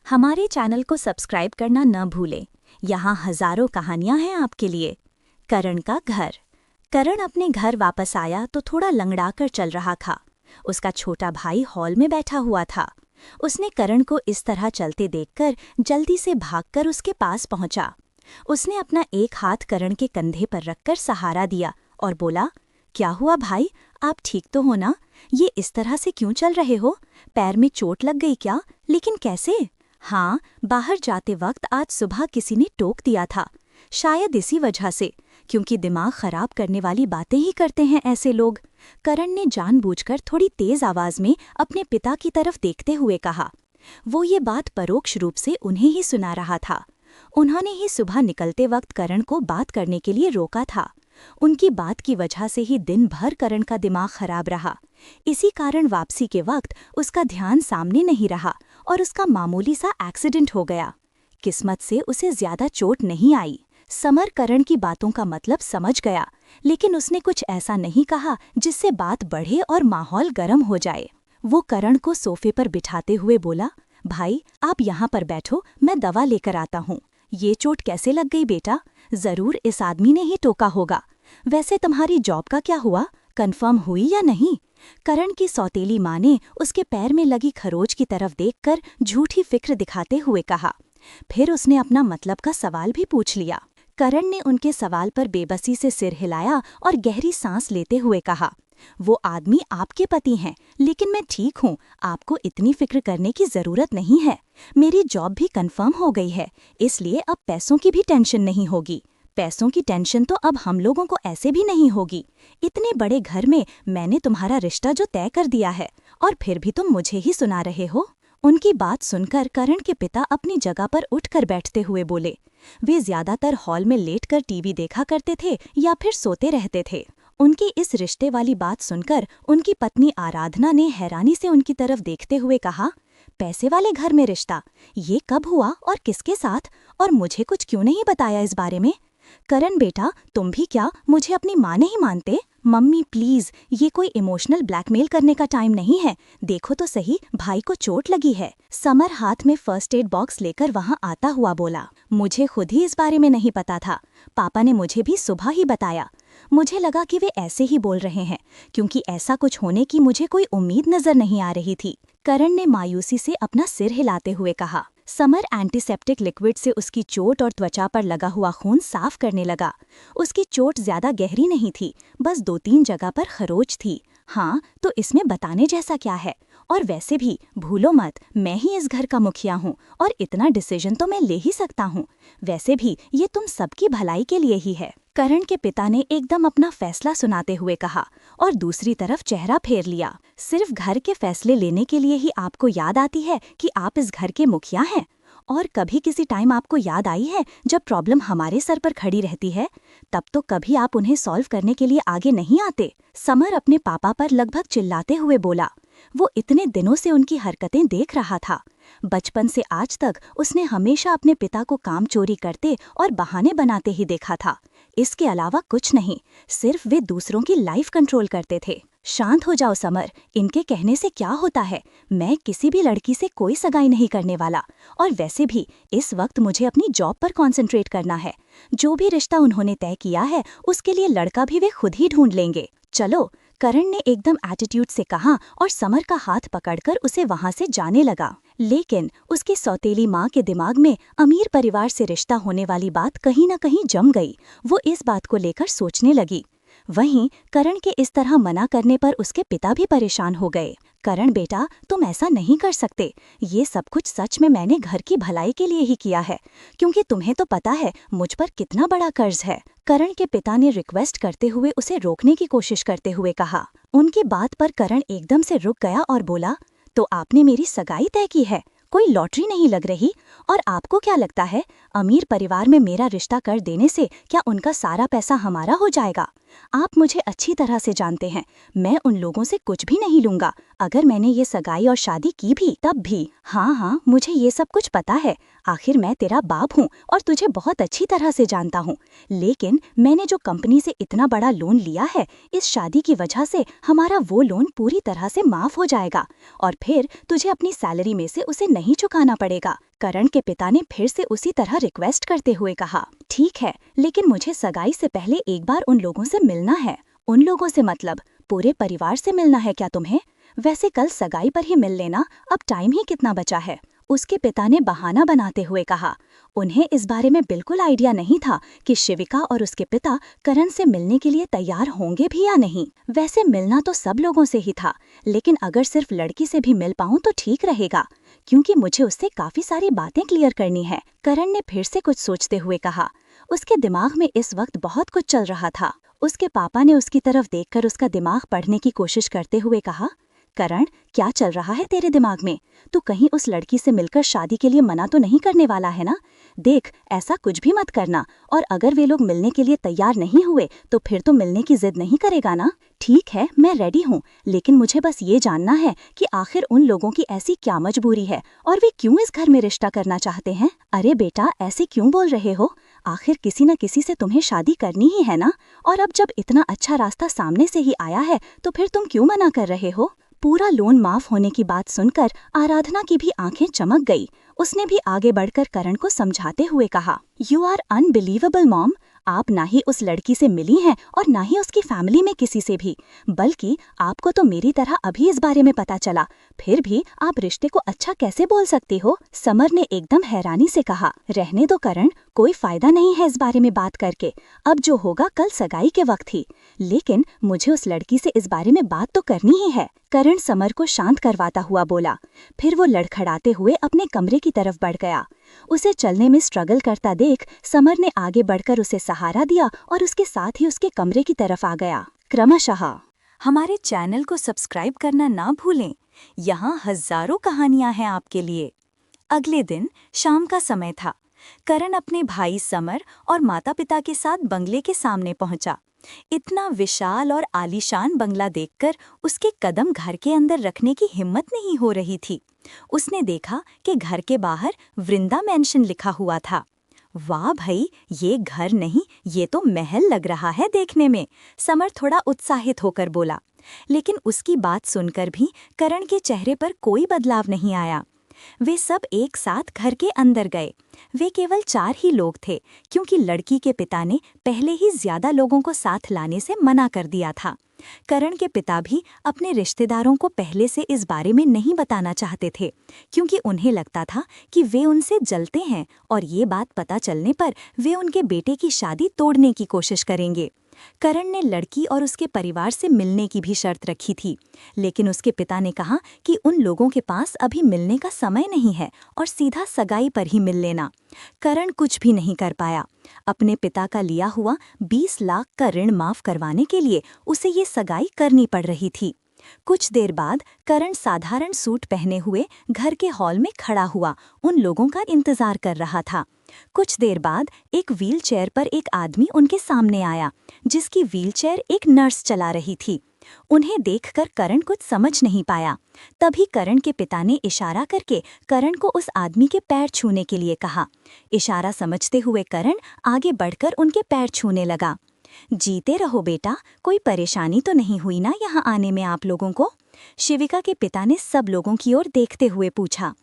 हमारे चैनल को सब्सक्राइब करना न भूलें। यहाँ हजारों कहानियां हैं आपके लिए। करण का घर। करण अपने घर वापस आया तो थोड़ा लंगड़ा कर चल रहा था। उसका छोटा भाई हॉल में बैठा हुआ था। उसने करण को इस तरह चलते देखकर जल्दी से भागकर उसके पास पहुंचा। उसने अपना एक हाथ करण के कंधे पर रखकर सहारा दिया और बोला, क्या हुआ भाई, आप ठीक तो हो ना? ये इस तरह से क्यों चल रहे हो? पैर में चोट लग गई क्या? लेकिन कैसे? हाँ, बाहर जाते वक्त आज सुबह किसी ने टोक दिया था। शायद इसी वजह से, क्योंकि दिमाग खराब करने वाली बातें ही करते हैं ऐसे लोग। करण ने जानबूझकर थोड़ी तेज आवाज में अपने पिता की तरफ देखते हुए कहा। वो ये बात परोक्ष रूप से उन्हें ही सुना रहा था। उन्होंने ही सुबह निकलते वक्त करण को बात करने के लिए रोका था। उनकी बात की वजह से ही दिन भर करण का दिमाग खराब रहा। इसी कारण वापसी के वक्त उसका ध्यान सामने नहीं रहा और उसका मामूली सा एक्सीडेंट हो गया। किस्मत से उसे ज्यादा चोट नहीं आई। समर करण की बातों का मतलब समझ गया, लेकिन उसने कुछ ऐसा नहीं कहा जिससे बात बढ़े और माहौल गर्म हो जाए। वो करण को सोफे पर बिठाते हुए बोला, भाई आप यहाँ पर बैठो, मैं दवा लेकर आता हूँ। ये चोट कैसे लग गई बेटा? जरूर इस आदमी ने ही टोका होगा। वैसे तुम्हारी जॉब का क्या हुआ, कंफर्म हुई या नहीं? करण की सौतेली माँ ने उसके पैर में लगी खरोच की तरफ देखकर झूठी फिक्र दिखाते हुए कहा। फिर उसने अपना मतलब का सवाल भी पूछ लिया। करण ने उनके सवाल पर बेबसी से सिर हिलाया और गहरी सांस लेते हुए कहा, वो आदमी आपके पति हैं, लेकिन मैं ठीक हूँ, आपको इतनी फिक्र करने की जरूरत नहीं है। मेरी जॉब भी कंफर्म हो गई है, इसलिए अब पैसों की भी टेंशन नहीं होगी। पैसों की टेंशन तो अब हम लोगों को ऐसे भी नहीं होगी। इतने बड़े घर में मैंने तुम्हारा रिश्ता जो तय कर दिया है, और फिर भी तुम मुझे ही सुना रहे हो। उनकी बात सुनकर करण के पिता अपनी जगह पर उठकर बैठते हुए बोले। वे ज्यादातर हॉल में लेटकर टीवी देखा करते थे या फिर सोते रहते थे। उनकी इस रिश्ते वाली बात सुनकर उनकी पत्नी आराधना ने हैरानी से उनकी तरफ देखते हुए कहा, पैसे वाले घर में रिश्ता? ये कब हुआ और किसके साथ? और मुझे कुछ क्यों नहीं बताया इस बारे में? करण बेटा, तुम भी क्या मुझे अपनी माँ नहीं मानते? मम्मी प्लीज, ये कोई इमोशनल ब्लैकमेल करने का टाइम नहीं है। देखो तो सही, भाई को चोट लगी है। समर हाथ में फर्स्ट एड बॉक्स लेकर वहाँ आता हुआ बोला, मुझे खुद ही इस बारे में नहीं पता था। पापा ने मुझे भी सुबह ही बताया। मुझे लगा कि वे ऐसे ही बोल रहे हैं, क्योंकि ऐसा कुछ होने की मुझे कोई उम्मीद नजर नहीं आ रही थी। करण ने मायूसी से अपना सिर हिलाते हुए कहा। समर एंटीसेप्टिक लिक्विड से उसकी चोट और त्वचा पर लगा हुआ खून साफ करने लगा। उसकी चोट ज्यादा गहरी नहीं थी, बस 2-3 जगह पर खरोच थी। हाँ, तो इसमें बताने जैसा क्या है? और वैसे भी भूलो मत, मैं ही इस घर का मुखिया हूँ और इतना डिसीजन तो मैं ले ही सकता हूँ। वैसे भी ये तुम सबकी भलाई के लिए ही है। करण के पिता ने एकदम अपना फैसला सुनाते हुए कहा और दूसरी तरफ चेहरा फेर लिया। सिर्फ घर के फैसले लेने के लिए ही आपको याद आती है कि आप इस घर के मुखिया हैं? और कभी किसी टाइम आपको याद आई है जब प्रॉब्लम हमारे सर पर खड़ी रहती है? तब तो कभी आप उन्हें सॉल्व करने के लिए आगे नहीं आते। समर अपने पापा पर लगभग चिल्लाते हुए बोला। वो इतने दिनों से उनकी हरकतें देख रहा था। बचपन से आज तक उसने हमेशा अपने पिता को काम चोरी करते और बहाने बनाते ही देखा था। इसके अलावा कुछ नहीं, सिर्फ वे दूसरों की लाइफ कंट्रोल करते थे। शांत हो जाओ समर, इनके कहने से क्या होता है? मैं किसी भी लड़की से कोई सगाई नहीं करने वाला, और वैसे भी इस वक्त मुझे अपनी जॉब पर कंसंट्रेट करना है। जो भी रिश्ता उन्होंने तय किया है उसके लिए लड़का भी वे खुद ही ढूंढ लेंगे। चलो, करण ने एकदम एटीट्यूड से कहा और समर का हाथ पकड़कर उसे वहां से जाने लगा। लेकिन उसकी सौतेली माँ के दिमाग में अमीर परिवार से रिश्ता होने वाली बात कहीं न कहीं जम गई। वो इस बात को लेकर सोचने लगी। वहीं करण के इस तरह मना करने पर उसके पिता भी परेशान हो गए। करण बेटा, तुम ऐसा नहीं कर सकते। ये सब कुछ सच में मैंने घर की भलाई के लिए ही किया है, क्योंकि तुम्हें तो पता है मुझ पर कितना बड़ा कर्ज है। करण के पिता ने रिक्वेस्ट करते हुए उसे रोकने की कोशिश करते हुए कहा। उनकी बात पर करण एकदम से रुक गया और बोला, तो आपने मेरी सगाई तय की है? कोई लॉटरी नहीं लग रही? और आपको क्या लगता है, अमीर परिवार में मेरा रिश्ता कर देने से क्या उनका सारा पैसा हमारा हो जाएगा? आप मुझे अच्छी तरह से जानते हैं, मैं उन लोगों से कुछ भी नहीं लूंगा। अगर मैंने ये सगाई और शादी की भी तब भी। हाँ, मुझे ये सब कुछ पता है। आखिर मैं तेरा बाप हूँ और तुझे बहुत अच्छी तरह से जानता हूँ। लेकिन मैंने जो कंपनी से इतना बड़ा लोन लिया है, इस शादी की वजह से हमारा वो लोन पूरी तरह से माफ हो जाएगा और फिर तुझे अपनी सैलरी में से उसे नहीं चुकाना पड़ेगा। करण के पिता ने फिर से उसी तरह रिक्वेस्ट करते हुए कहा, ठीक है, लेकिन मुझे सगाई से पहले एक बार उन लोगों से मिलना है। उन लोगों से मतलब पूरे परिवार से मिलना है क्या तुम्हें? वैसे कल सगाई पर ही मिल लेना, अब टाइम ही कितना बचा है? उसके पिता ने बहाना बनाते हुए कहा। उन्हें इस बारे में बिल्कुल आइडिया नहीं था कि शिविका और उसके पिता करण से मिलने के लिए तैयार होंगे भी या नहीं। वैसे मिलना तो सब लोगों से ही था, लेकिन अगर सिर्फ लड़की से भी मिल पाऊं तो ठीक रहेगा, क्योंकि मुझे उससे काफी सारी बातें क्लियर करनी है। करण ने फिर से कुछ सोचते हुए कहा। उसके दिमाग में इस वक्त बहुत कुछ चल रहा था। उसके पापा ने उसकी तरफ देखकर उसका दिमाग पढ़ने की कोशिश करते हुए कहा, करण, क्या चल रहा है तेरे दिमाग में? तू कहीं उस लड़की से मिलकर शादी के लिए मना तो नहीं करने वाला है ना? देख, ऐसा कुछ भी मत करना, और अगर वे लोग मिलने के लिए तैयार नहीं हुए तो फिर तो मिलने की जिद नहीं करेगा ना? ठीक है, मैं रेडी हूँ, लेकिन मुझे बस ये जानना है कि आखिर उन लोगों की ऐसी क्या मजबूरी है और वे क्यों इस घर में रिश्ता करना चाहते हैं? अरे बेटा, ऐसे क्यों बोल रहे हो? आखिर किसी न किसी से तुम्हें शादी करनी ही है ना? और अब जब इतना अच्छा रास्ता सामने से ही आया है तो फिर तुम क्यों मना कर रहे हो? पूरा लोन माफ होने की बात सुनकर आराधना की भी आंखें चमक गई। उसने भी आगे बढ़कर करण को समझाते हुए कहा, यू आर अनबिलीवेबल मॉम। आप ना ही उस लड़की से मिली हैं और ना ही उसकी फैमिली में किसी से भी, बल्कि आपको तो मेरी तरह अभी इस बारे में पता चला, फिर भी आप रिश्ते को अच्छा कैसे बोल सकती हो? समर ने एकदम हैरानी से कहा, रहने दो करण, कोई फायदा नहीं है इस बारे में बात करके, अब जो होगा कल सगाई के वक्त ही। लेकिन मुझे उस लड़की से इस बारे में बात तो करनी ही है। करण समर को शांत करवाता हुआ बोला। फिर वो लड़खड़ाते हुए अपने कमरे की तरफ बढ़ गया। उसे चलने में स्ट्रगल करता देख समर ने आगे बढ़कर उसे सहारा दिया और उसके साथ ही उसके कमरे की तरफ आ गया। क्रमशः हमारे चैनल को सब्सक्राइब करना ना भूलें। यहाँ हजारों कहानियां हैं आपके लिए। अगले दिन शाम का समय था। करण अपने भाई समर और माता पिता के साथ बंगले के सामने पहुंचा। इतना विशाल और आलीशान बंगला देखकर उसके कदम घर के अंदर रखने की हिम्मत नहीं हो रही थी। उसने देखा कि घर के बाहर वृंदा मैंशन लिखा हुआ था। वाह भाई, ये घर नहीं, ये तो महल लग रहा है देखने में, समर थोड़ा उत्साहित होकर बोला। लेकिन उसकी बात सुनकर भी करण के चेहरे पर कोई बदलाव नहीं आया। वे सब एक साथ घर के अंदर गए। वे केवल 4 ही लोग थे, क्योंकि लड़की के पिता ने पहले ही ज्यादा लोगों को साथ लाने से मना कर दिया था। करण के पिता भी अपने रिश्तेदारों को पहले से इस बारे में नहीं बताना चाहते थे, क्योंकि उन्हें लगता था कि वे उनसे जलते हैं और ये बात पता चलने पर वे उनके बेटे की शादी तोड़ने की कोशिश करेंगे। करण ने लड़की और उसके परिवार से मिलने की भी शर्त रखी थी, लेकिन उसके पिता ने कहा कि उन लोगों के पास अभी मिलने का समय नहीं है और सीधा सगाई पर ही मिल लेना। करण कुछ भी नहीं कर पाया। अपने पिता का लिया हुआ 20 लाख का ऋण माफ करवाने के लिए उसे ये सगाई करनी पड़ रही थी। कुछ देर बाद करण साधारण सूट पहने हुए घर के हॉल में खड़ा हुआ उन लोगों का इंतजार कर रहा था। कुछ देर बाद एक व्हीलचेयर पर एक आदमी उनके सामने आया, जिसकी व्हीलचेयर एक नर्स चला रही थी। उन्हें देखकर करण कुछ समझ नहीं पाया। तभी करण के पिता ने इशारा करके करण को उस आदमी के पैर छूने के लिए कहा। इशारा समझते हुए करण आगे बढ़कर उनके पैर छूने लगा। जीते रहो बेटा, कोई परेशानी तो नहीं हुई ना यहाँ आने में आप लोगों को? शिविका के पिता ने सब लोगों की ओर देखते हुए पूछा।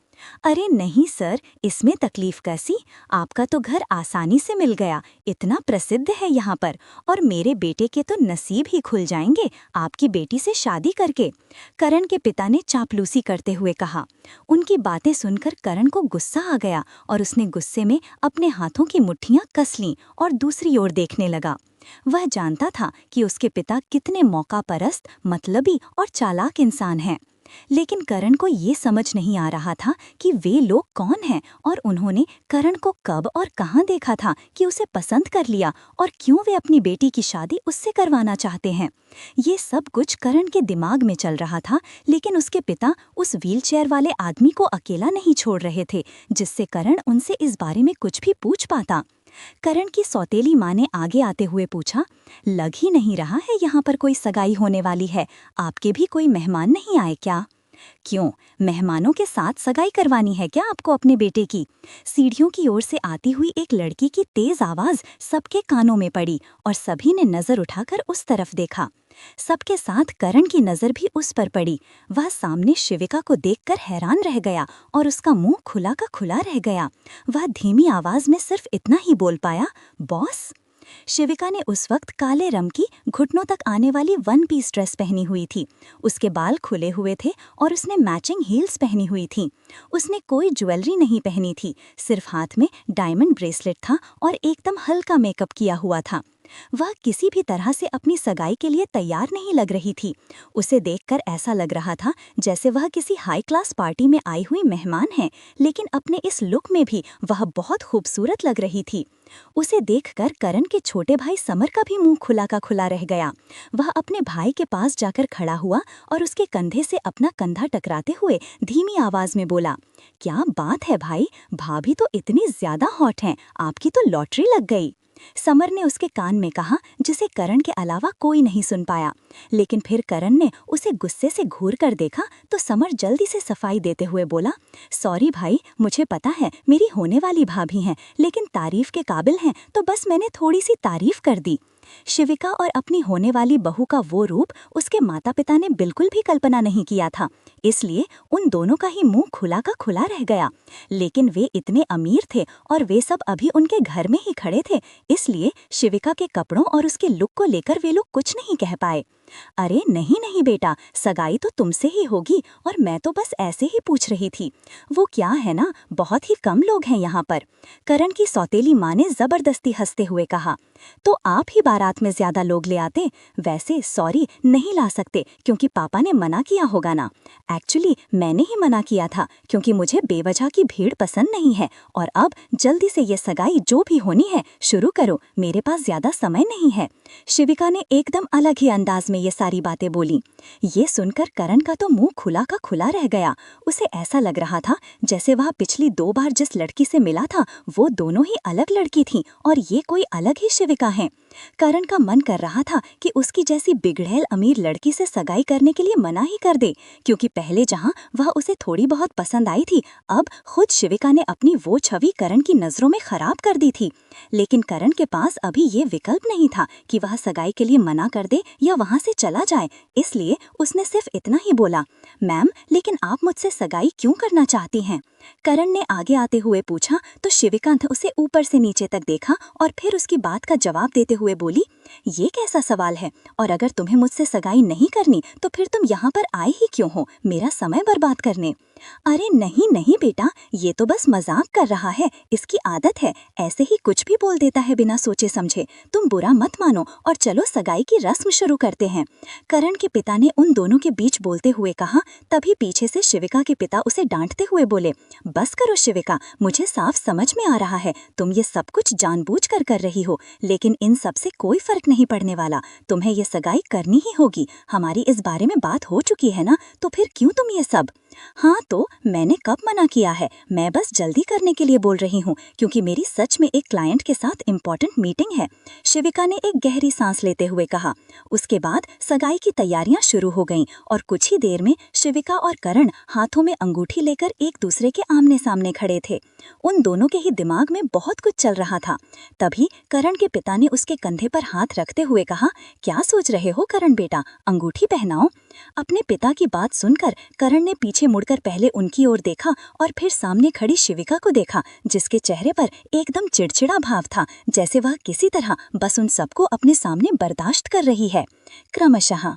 अरे नहीं सर, इसमें तकलीफ कैसी? आपका तो घर आसानी से मिल गया, इतना प्रसिद्ध है यहाँ पर, और मेरे बेटे के तो नसीब ही खुल जाएंगे आपकी बेटी से शादी करके, करण के पिता ने चापलूसी करते हुए कहा। उनकी बातें सुनकर करण को गुस्सा आ गया और उसने गुस्से में अपने हाथों की मुट्ठियां कस लीं और दूसरी ओर देखने लगा। वह जानता था कि उसके पिता कितने मौकापरस्त, मतलबी और चालाक इंसान हैं। लेकिन करण को ये समझ नहीं आ रहा था कि वे लोग कौन हैं और उन्होंने करण को कब और कहाँ देखा था कि उसे पसंद कर लिया, और क्यों वे अपनी बेटी की शादी उससे करवाना चाहते हैं। ये सब कुछ करण के दिमाग में चल रहा था, लेकिन उसके पिता उस व्हीलचेयर वाले आदमी को अकेला नहीं छोड़ रहे थे, जिससे करण उनसे इस बारे में कुछ भी पूछ पाता। करण की सौतेली माँ ने आगे आते हुए पूछा, लग ही नहीं रहा है यहाँ पर कोई सगाई होने वाली है, आपके भी कोई मेहमान नहीं आए क्या? क्यों, मेहमानों के साथ सगाई करवानी है क्या आपको अपने बेटे की? सीढ़ियों की ओर से आती हुई एक लड़की की तेज आवाज सबके कानों में पड़ी और सभी ने नजर उठाकर उस तरफ देखा। सबके साथ करण की नजर भी उस पर पड़ी। वह सामने शिविका को देखकर हैरान रह गया और उसका मुंह खुला का खुला रह गया। वह धीमी आवाज में सिर्फ इतना ही बोल पाया, बॉस। शिविका ने उस वक्त काले रंग की घुटनों तक आने वाली वन पीस ड्रेस पहनी हुई थी। उसके बाल खुले हुए थे और उसने मैचिंग हील्स पहनी हुई थी। उसने कोई ज्वेलरी नहीं पहनी थी, सिर्फ हाथ में डायमंड ब्रेसलेट था और एकदम हल्का मेकअप किया हुआ था। वह किसी भी तरह से अपनी सगाई के लिए तैयार नहीं लग रही थी। उसे देखकर ऐसा लग रहा था जैसे वह किसी हाई क्लास पार्टी में आई हुई मेहमान है, लेकिन अपने इस लुक में भी वह बहुत खूबसूरत लग रही थी। उसे देखकर करण के छोटे भाई समर का भी मुंह खुला का खुला रह गया। वह अपने भाई के पास जाकर खड़ा हुआ और उसके कंधे से अपना कंधा टकराते हुए धीमी आवाज में बोला, क्या बात है भाई, भाभी तो इतनी ज्यादा हॉट हैं, आपकी तो लॉटरी लग गई। समर ने उसके कान में कहा, जिसे करण के अलावा कोई नहीं सुन पाया। लेकिन फिर करण ने उसे गुस्से से घूर कर देखा तो समर जल्दी से सफाई देते हुए बोला, सॉरी भाई, मुझे पता है मेरी होने वाली भाभी हैं, लेकिन तारीफ के काबिल हैं, तो बस मैंने थोड़ी सी तारीफ कर दी। शिविका और अपनी होने वाली बहू का वो रूप उसके माता पिता ने बिल्कुल भी कल्पना नहीं किया था, इसलिए उन दोनों का ही मुंह खुला का खुला रह गया। लेकिन वे इतने अमीर थे और वे सब अभी उनके घर में ही खड़े थे, इसलिए शिविका के कपड़ों और उसके लुक को लेकर वे लोग कुछ नहीं कह पाए। अरे नहीं नहीं बेटा, सगाई तो तुमसे ही होगी और मैं तो बस ऐसे ही पूछ रही थी। वो क्या है ना, बहुत ही कम लोग हैं यहाँ पर। करण की सौतेली माँ ने जबरदस्ती हंसते हुए कहा, तो आप ही बारात में ज्यादा लोग ले आते। वैसे सॉरी, नहीं ला सकते क्योंकि पापा ने मना किया होगा ना। एक्चुअली मैंने ही मना किया था क्योंकि मुझे बेवजह की भीड़ पसंद नहीं है। और अब जल्दी से ये सगाई जो भी होनी है शुरू करो, मेरे पास ज्यादा समय नहीं है। शिविका ने एकदम अलग ही अंदाज में ये सारी बातें बोली। ये सुनकर करण का तो मुंह खुला का खुला रह गया। उसे ऐसा लग रहा था जैसे वह पिछली 2 बार जिस लड़की से मिला था वो दोनों ही अलग लड़की थी और ये कोई अलग ही शिविका है। करण का मन कर रहा था कि उसकी जैसी बिगड़ैल अमीर लड़की से सगाई करने के लिए मना ही कर दे, क्योंकि पहले जहां वह उसे थोड़ी बहुत पसंद आई थी, अब खुद शिविका ने अपनी वो छवि करण की नजरों में खराब कर दी थी। लेकिन करण के पास अभी ये विकल्प नहीं था कि वह सगाई के लिए मना कर दे या वहां से चला जाए, इसलिए उसने सिर्फ इतना ही बोला, मैम, लेकिन आप मुझसे सगाई क्यों करना चाहती हैं? करण ने आगे आते हुए पूछा तो शिविका ने उसे ऊपर से नीचे तक देखा और फिर उसकी बात का जवाब देते हुए बोली, ये कैसा सवाल है, और अगर तुम्हें मुझसे सगाई नहीं करनी तो फिर तुम यहाँ पर आए ही क्यों हो, मेरा समय बर्बाद करने? अरे नहीं नहीं बेटा, ये तो बस मजाक कर रहा है, इसकी आदत है, ऐसे ही कुछ भी बोल देता है बिना सोचे समझे। तुम बुरा मत मानो और चलो सगाई की रस्म शुरू करते हैं। करण के पिता ने उन दोनों के बीच बोलते हुए कहा। तभी पीछे से शिविका के पिता उसे डांटते हुए बोले, बस करो शिविका, मुझे साफ समझ में आ रहा है तुम ये सब कुछ जानबूझकर कर रही हो, लेकिन इन सब से कोई फर्क नहीं पड़ने वाला। तुम्हें ये सगाई करनी ही होगी। हमारी इस बारे में बात हो चुकी है ना, तो फिर क्यों तुम ये सब? हाँ तो मैंने कब मना किया है, मैं बस जल्दी करने के लिए बोल रही हूँ क्योंकि मेरी सच में एक क्लाइंट के साथ इम्पोर्टेंट मीटिंग है, शिविका ने एक गहरी सांस लेते हुए कहा। उसके बाद सगाई की तैयारियां शुरू हो गईं और कुछ ही देर में शिविका और करण हाथों में अंगूठी लेकर एक दूसरे के आमने सामने खड़े थे। उन दोनों के ही दिमाग में बहुत कुछ चल रहा था। तभी करण के पिता ने उसके कंधे पर हाथ रखते हुए कहा, क्या सोच रहे हो करण बेटा, अंगूठी पहनाओ। अपने पिता की बात सुनकर करण ने पीछे मुड़कर पहले उनकी ओर देखा और फिर सामने खड़ी शिविका को देखा, जिसके चेहरे पर एकदम चिड़चिड़ा भाव था, जैसे वह किसी तरह बस उन सबको अपने सामने बर्दाश्त कर रही है। क्रमशः